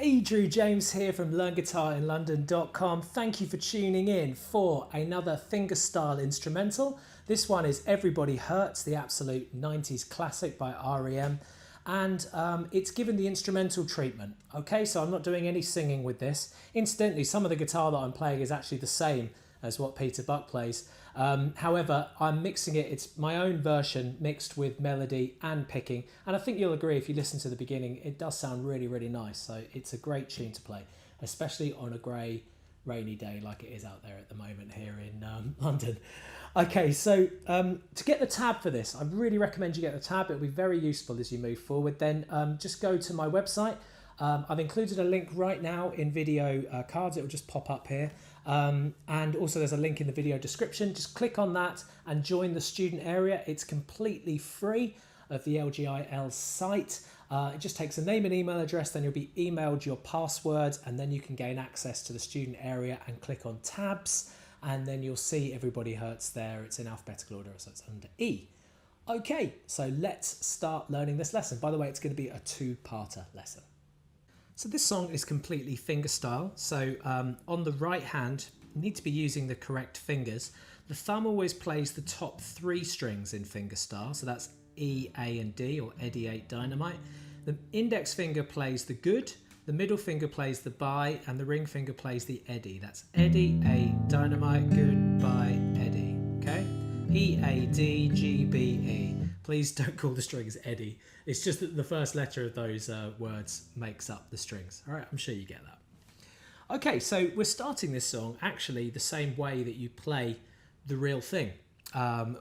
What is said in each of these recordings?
Hey, Drew James here from LearnGuitarInLondon.com. Thank you for tuning in for another fingerstyle instrumental. This one is Everybody Hurts, the absolute 90s classic by REM. And it's given the instrumental treatment. Okay, so I'm not doing any singing with this. Incidentally, some of the guitar that I'm playing is actually the same as what Peter Buck plays. However, I'm mixing it, it's my own version mixed with melody and picking. And I think you'll agree if you listen to the beginning, it does sound really, really nice. So it's a great tune to play, especially on a grey, rainy day like it is out there at the moment here in London. Okay, so to get the tab for this, I really recommend you get the tab. It'll be very useful as you move forward. Then just go to my website. I've included a link right now in video cards. It will just pop up here. And also there's a link in the video description. Just click on that and join the student area. It's completely free of the LGIL site. It just takes a name and email address, then you'll be emailed your password, and then you can gain access to the student area and click on tabs, and then you'll see Everybody Hurts there. It's in alphabetical order, so it's under E. Okay, so let's start learning this lesson. By the way, it's going to be a two-parter lesson. So this song is completely fingerstyle. So on the right hand, you need to be using the correct fingers. The thumb always plays the top three strings in fingerstyle. So that's E, A and D, or Eddie 8 Dynamite. The index finger plays the good, the middle finger plays the bye, and the ring finger plays the Eddie. That's Eddie 8 Dynamite, good, bye, Eddie. Okay? E, A, D, G, B, E. Please don't call the strings Eddie. It's just that the first letter of those words makes up the strings. All right, I'm sure you get that. Okay, so we're starting this song actually the same way that you play the real thing,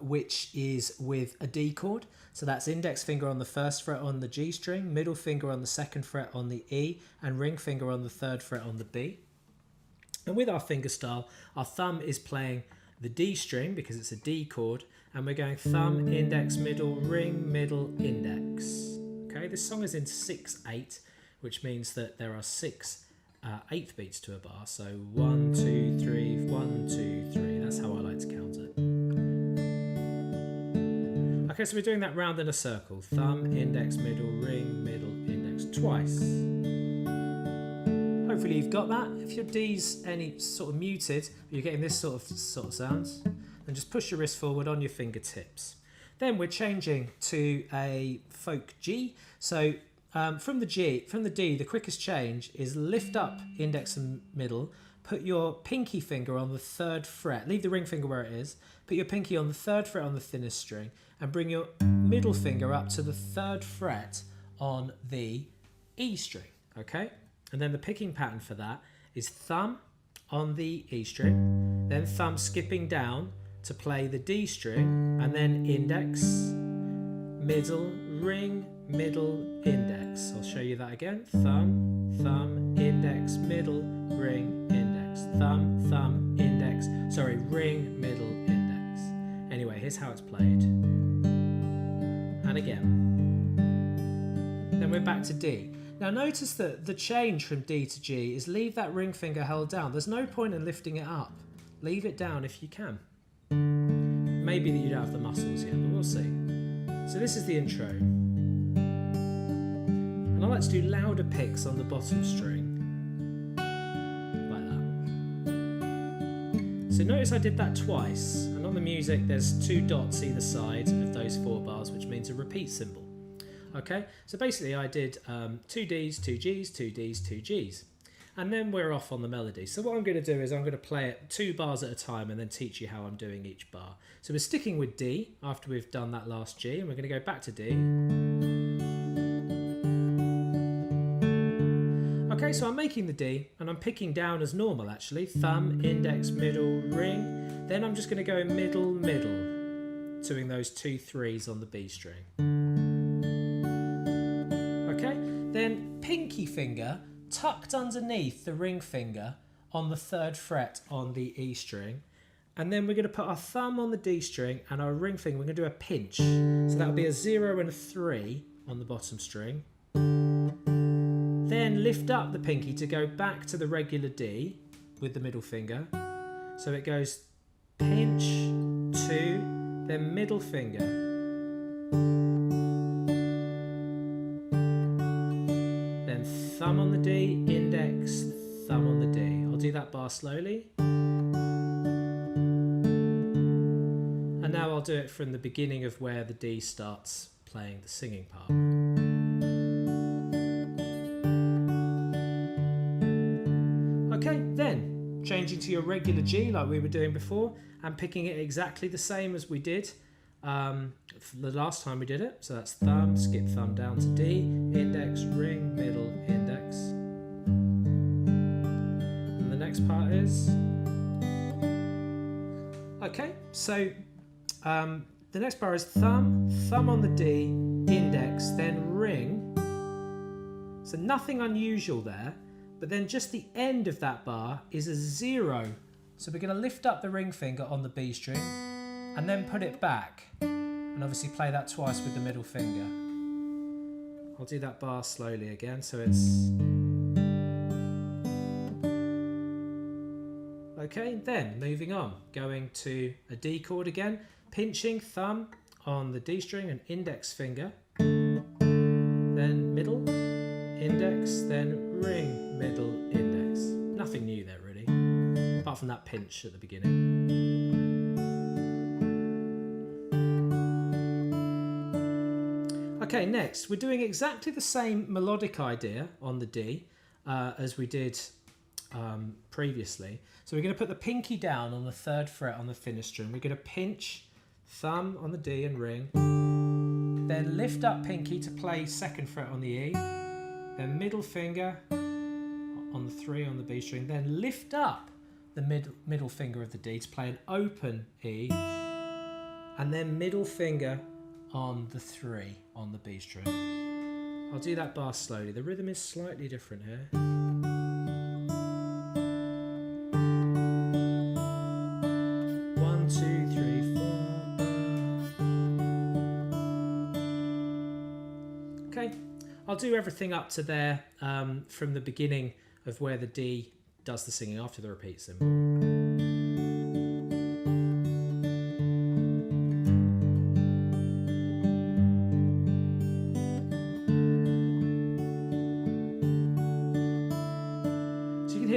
which is with a D chord. So that's index finger on the first fret on the G string, middle finger on the second fret on the E, and ring finger on the third fret on the B. And with our fingerstyle, our thumb is playing the D string because it's a D chord, and we're going thumb, index, middle, ring, middle, index. Okay, this song is in 6/8, which means that there are 6 eighth beats to a bar. So 1, 2, 3, 1, 2, 3. That's how I like to count it. Okay, so we're doing that round in a circle. Thumb, index, middle, ring, middle, index, twice. Hopefully you've got that. If your D's any sort of muted, you're getting this sort of sounds, then just push your wrist forward on your fingertips. Then we're changing to a folk G. So from the D, the quickest change is lift up index and middle, put your pinky finger on the third fret, leave the ring finger where it is, put your pinky on the third fret on the thinnest string, and bring your middle finger up to the third fret on the E string, okay? And then the picking pattern for that is thumb on the E string, then thumb skipping down to play the D string, and then index, middle, ring, middle, index. I'll show you that again. Thumb, thumb, index, middle, ring, index. Thumb, thumb, index. Sorry, ring, middle, index. Anyway, here's how it's played. And again. Then we're back to D. Now notice that the change from D to G is leave that ring finger held down. There's no point in lifting it up. Leave it down if you can. Maybe that you don't have the muscles yet, but we'll see. So this is the intro. And I like to do louder picks on the bottom string. Like that. So notice I did that twice. And on the music there's 2 dots either side of those 4 bars, which means a repeat symbol. Okay, so basically I did 2 Ds, 2 Gs, 2 Ds, 2 Gs. And then we're off on the melody. So what I'm going to do is I'm going to play it 2 bars at a time and then teach you how I'm doing each bar. So we're sticking with D after we've done that last G, and we're going to go back to D. Okay, so I'm making the D and I'm picking down as normal actually. Thumb, index, middle, ring. Then I'm just going to go middle, middle, doing those 2 3s on the B string. Okay, then pinky finger tucked underneath the ring finger on the 3rd fret on the E string, and then we're going to put our thumb on the D string and our ring finger, we're going to do a pinch, so that'll be a 0 and a 3 on the bottom string. Then lift up the pinky to go back to the regular D with the middle finger, so it goes pinch, 2, then middle finger, then thumb on the D, index, thumb on the D. I'll do that bar slowly. And now I'll do it from the beginning of where the D starts playing the singing part. Okay, then changing to your regular G like we were doing before and picking it exactly the same as we did the last time we did it. So that's thumb, skip thumb down to D, index, ring, middle, index. And the next part is... Okay, so the next bar is thumb, thumb on the D, index, then ring. So nothing unusual there, but then just the end of that bar is a 0. So we're going to lift up the ring finger on the B string and then put it back. And obviously play that twice with the middle finger. I'll do that bar slowly again, so it's... Okay, then moving on, going to a D chord again, pinching thumb on the D string and index finger, then middle, index, then ring, middle, index. Nothing new there really, apart from that pinch at the beginning. Okay, next we're doing exactly the same melodic idea on the D as we did previously. So we're going to put the pinky down on the 3rd fret on the thinner string. We're going to pinch thumb on the D and ring, then lift up pinky to play 2nd fret on the E, then middle finger on the 3 on the B string, then lift up the middle finger of the D to play an open E, and then middle finger on the 3 on the B string. I'll do that bar slowly. The rhythm is slightly different here. 1, 2, 3, 4. Okay, I'll do everything up to there from the beginning of where the D does the singing after the repeat symbol.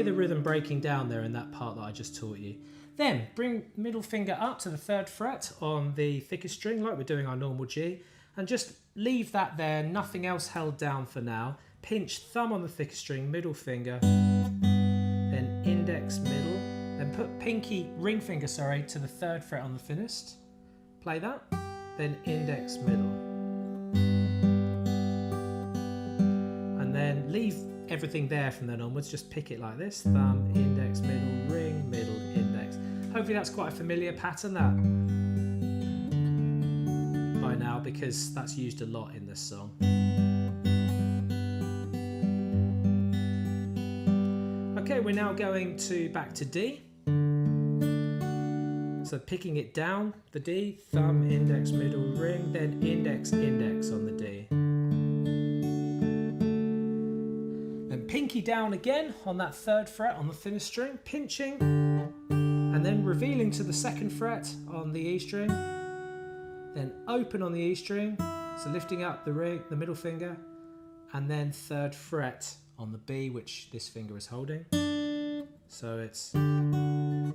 The rhythm breaking down there in that part that I just taught you. Then bring middle finger up to the 3rd fret on the thickest string like we're doing our normal G, and just leave that there, nothing else held down for now. Pinch thumb on the thickest string, middle finger, then index, middle, then put pinky, ring finger, sorry, to the 3rd fret on the thinnest. Play that, then index, middle. And then leave everything there from then onwards, just pick it like this, thumb, index, middle, ring, middle, index. Hopefully that's quite a familiar pattern that by now, because that's used a lot in this song. Okay, we're now going back to D. So picking it down, the D, thumb, index, middle, ring, then index, index on the D. Pinky down again on that 3rd fret on the thinnest string, pinching, and then revealing to the 2nd fret on the E string, then open on the E string, so lifting up the ring, the middle finger, and then 3rd fret on the B, which this finger is holding. So it's... And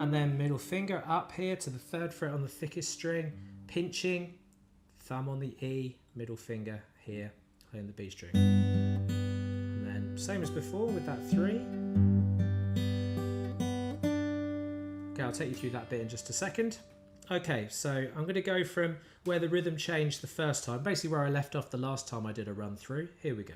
then middle finger up here to the 3rd fret on the thickest string, pinching, thumb on the E, middle finger here playing the B string. And then same as before with that 3. Okay, I'll take you through that bit in just a second. Okay, so I'm going to go from where the rhythm changed the first time, basically where I left off the last time I did a run through. Here we go.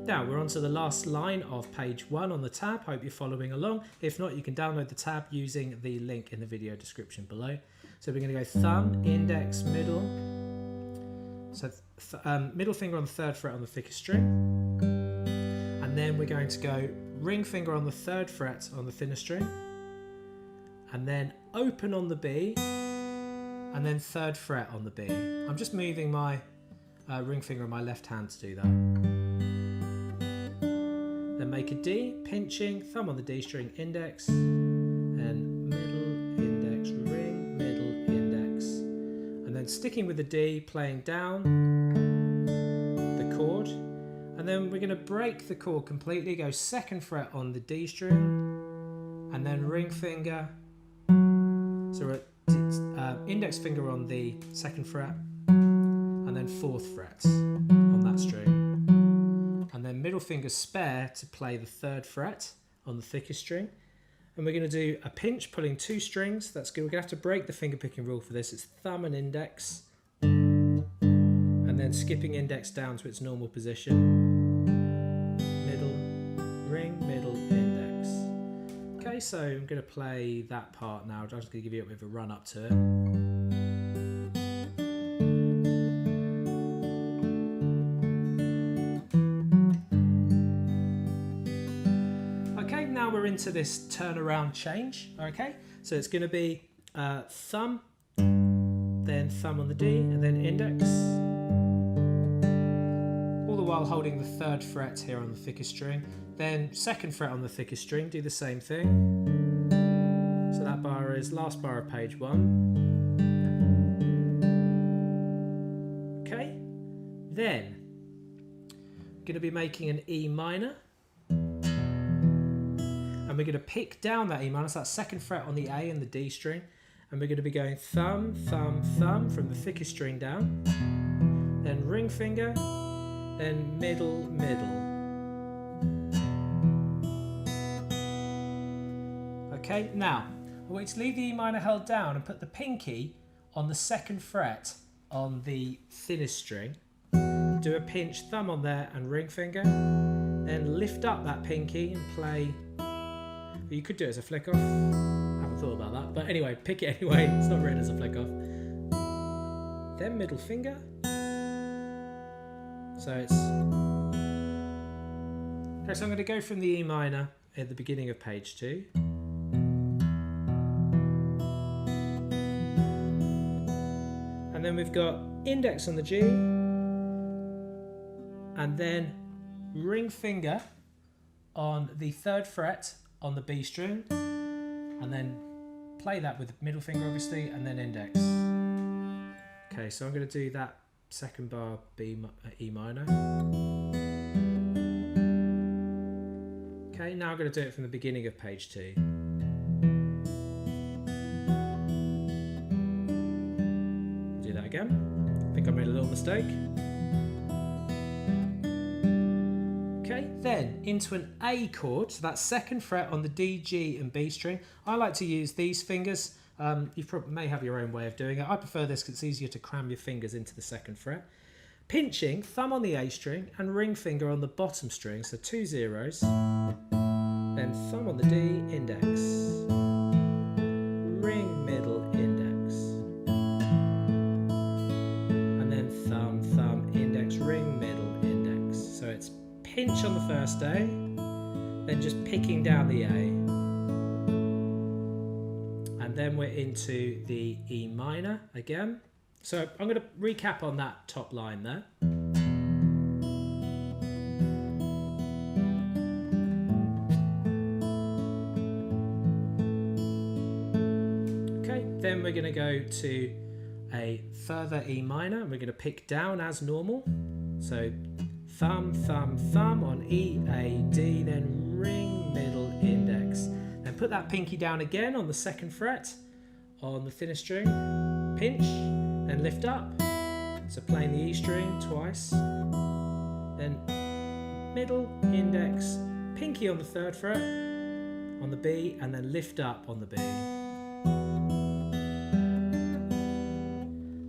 Now we're on to the last line of page 1 on the tab. Hope you're following along. If not, you can download the tab using the link in the video description below. So we're going to go thumb, index, middle. So middle finger on the 3rd fret on the thickest string. And then we're going to go ring finger on the 3rd fret on the thinner string. And then open on the B. And then 3rd fret on the B. I'm just moving my ring finger on my left hand to do that. Then make a D, pinching, thumb on the D string, index, and middle, index, ring, middle, index. And then sticking with the D, playing down the chord. And then we're going to break the chord completely, go 2nd fret on the D string, and then ring finger. So index finger on the 2nd fret, and then 4th fret on that string. And then middle finger spare to play the 3rd fret on the thickest string. And we're going to do a pinch, pulling 2 strings. That's good. We're going to have to break the finger picking rule for this. It's thumb and index. And then skipping index down to its normal position. Middle, ring, middle, index. Okay, so I'm going to play that part now. I'm just going to give you a bit of a run up to it. Okay, now we're into this turnaround change. Okay, so it's going to be thumb, then thumb on the D, and then index. While holding the 3rd fret here on the thickest string, then 2nd fret on the thickest string, do the same thing. So that bar is last bar of page 1. Okay, then I'm going to be making an E minor, and we're going to pick down that E minor, so that's 2nd fret on the A and the D string, and we're going to be going thumb, thumb, thumb from the thickest string down, then ring finger, then middle, middle. Okay, now I want you to leave the E minor held down and put the pinky on the 2nd fret on the thinnest string. Do a pinch, thumb on there and ring finger. Then lift up that pinky and play. Well, you could do it as a flick off. I haven't thought about that, but anyway, pick it anyway. It's not written as a flick off. Then middle finger. So it's okay. So I'm going to go from the E minor at the beginning of page 2. And then we've got index on the G, and then ring finger on the 3rd fret on the B string, and then play that with the middle finger obviously, and then index. Okay, so I'm going to do that 2nd bar E minor. Okay, now I'm going to do it from the beginning of page 2. Do that again. I think I made a little mistake. Okay, then into an A chord, so that's 2nd fret on the D, G and B string. I like to use these fingers. You may have your own way of doing it. I prefer this because it's easier to cram your fingers into the 2nd fret. Pinching, thumb on the A string and ring finger on the bottom string, so 2 zeros. Then thumb on the D, index. Ring, middle, index. And then thumb, thumb, index, ring, middle, index. So it's pinch on the first A, then just picking down the A. And then we're into the E minor again. So I'm going to recap on that top line there. Okay, then we're going to go to a further E minor, and we're going to pick down as normal. So thumb, thumb, thumb on E, A, D, then ring, middle, index. Then put that pinky down again on the 2nd fret on the thinnest string, pinch, then lift up. So playing the E string twice, then middle, index, pinky on the 3rd fret on the B, and then lift up on the B.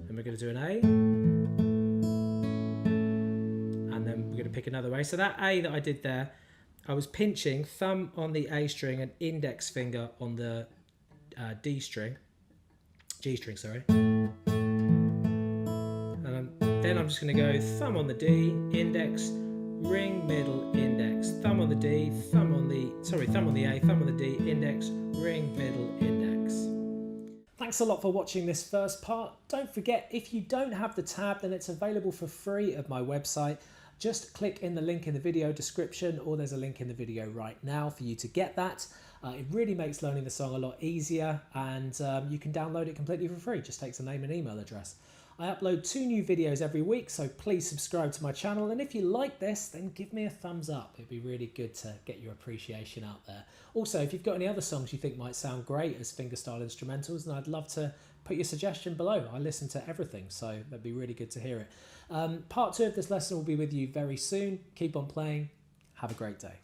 Then we're going to do an A, and then we're going to pick another A. So that A that I did there, I was pinching, thumb on the A string and index finger on the G string, sorry. And then I'm just going to go thumb on the D, index, ring, middle, index, thumb on the D, thumb on the A, thumb on the D, index, ring, middle, index. Thanks a lot for watching this first part. Don't forget, if you don't have the tab, then it's available for free at my website. Just click in the link in the video description, or there's a link in the video right now for you to get that. It really makes learning the song a lot easier, and you can download it completely for free. Just takes a name and email address. I upload 2 new videos every week, so please subscribe to my channel. And if you like this, then give me a thumbs up. It'd be really good to get your appreciation out there. Also, if you've got any other songs you think might sound great as fingerstyle instrumentals, then I'd love to put your suggestion below. I listen to everything, so that'd be really good to hear it. Part 2 of this lesson will be with you very soon. Keep on playing. Have a great day.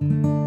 you.